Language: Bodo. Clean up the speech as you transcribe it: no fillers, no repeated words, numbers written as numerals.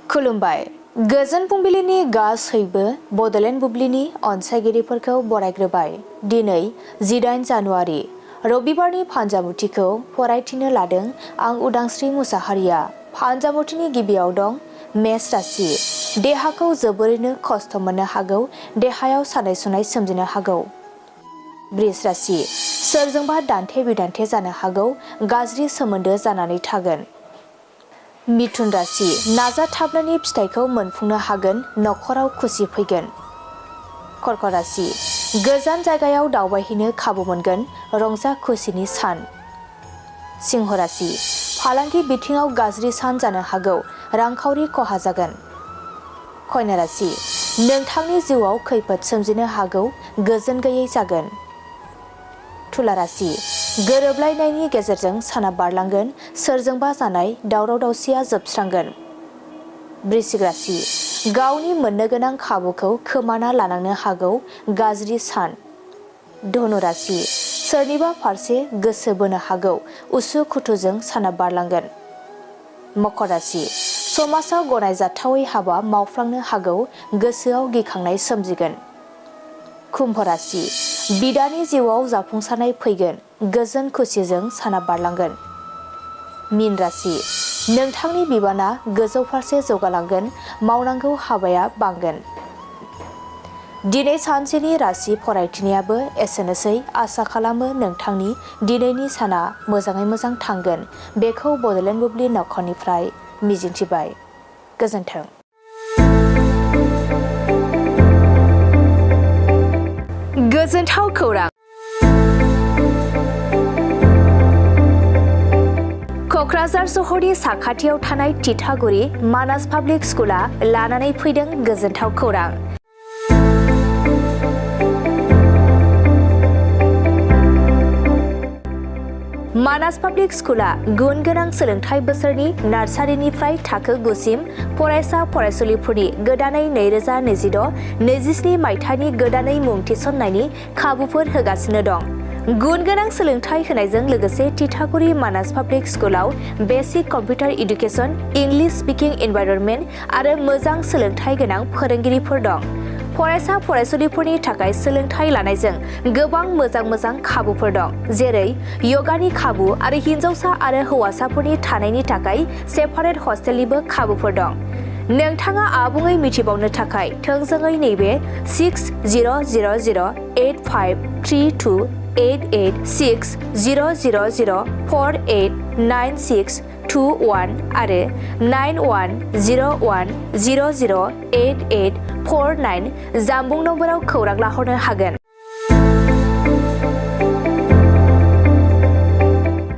खुलुमबाय गोजोन फुंबिलिनि गासैबो बड'लेण्ड बुब्लिनि अनसायगिरिफोरखौ बरायग्रोबाय। दिनै 18 जानुवारि रबिबारनि फान्जामुथिखौ फरायथिनो लादों आं उदांस्रि मुसाहारिया। फान्जामुथिनि गिबियाव दं मेष राशि। देहाखौ जोबोरैनो खस्थ' मोननो हागौ, देहायाव सानाय सुनाय सोमजिनो हागौ। बृष राशि। सोरजोंबा दान्थे बिदान्थे जानो हागौ, गाज्रि सोमोन्दो जानानै थागोन। मिथुन राशि। नाजाथाबनायनि फिथाइखौ मोनफुंनो हागोन, नखराव खुसि फैगोन। कर्क राशि। गोजान जायगायाव दावबायहैनो खाबु मोनगोन, रंजा खुसिनि सान। सिंह राशि। फालांगि बिथिङाव गाज्रि सान जानो हागौ, रांखावरि खहा जागोन। कन्या राशि। नोंथांनि जिउआव खैफोद सोमजिनो हागौ, गोजोन गैयै जागोन। तुला राशि। गोरोबलायनायनि गेजेरजों साना बारलांगोन, सोरजोंबा जानाय दावराव दावसिया जोबस्रांगोन। वृश्चिक राशि। गावनि मोननो गोनां खाबुखौ खोमाना लानांनो हागौ, गाज्रि सान। धनु राशि। सोरनिबा फारसे गोसो बोनो हागौ, उसु खुथुजों साना बारलांगोन। मकर राशि। समाजाव गनायजाथावै हाबा मावफ्लांनो हागौ, गोसोआव गिखांनाय सोमजिगोन। कुम्भ राशि। बिदानि जिउआव जाफुंसारनाय फैगोन, गोजोन खुसिजों साना बारलांगोन। मीन राशि। नोंथांनि बिबाना गोजौ फारसे जौगालांगोन, मावनांगौ हाबाया बांगोन। दिनै सानसेनि राशि फरायथिनायाबो एसेनोसै। आसा खालामो नोंथांनि दिनैनि साना मोजाङै मोजां थांगोन, बेखौ बड'लेण्ड बुब्लि नखरनिफ्राय मिजिंथिबाय। गोजोन्थों। गोजोनथाव खौरां। क'क्राझार सहरनि साखाथियाव थानाय तितागुरि मानास पाब्लिक स्कुला लानानै फैदों गोजोनथाव खौरां। मानास पाब्लिक स्कुला गुन गोनां सोलोंथाइ बोसोरनि नार्सारिनिफ्राय थाखो 9 सिम फरायसा फरायसुलिफोरनि गोदानै 2026-27 मायथाइनि गोदानै मुं थिसननायनि खाबुफोर होगासिनो दं। गुन गोनां सोलोंथाइ होनायजों लोगोसे तितागुरि मानास पाब्लिक स्कुलाव basic computer education, English speaking environment आरो मोजां सोलोंथाइ गोनां फोरोंगिरिफोर दं। फरायसा फरायसुलिफोरनि थाखाय सोलोंथाइ लानायजों गोबां मोजां खाबुफोर दं, जेरै यगानि खाबु आरो हिन्जावसा आरो हौवासाफोरनि थानायनि थाखाय सेपारेट हस्टेलनिबो खाबुफोर दं। नोंथाङा आबुङै मिथिबावनो थाखाय थोंजोङै नैबे 600083286000489621 आरो 9101008849 जानबुं नम्बराव खौरां लाहरनो हागोन।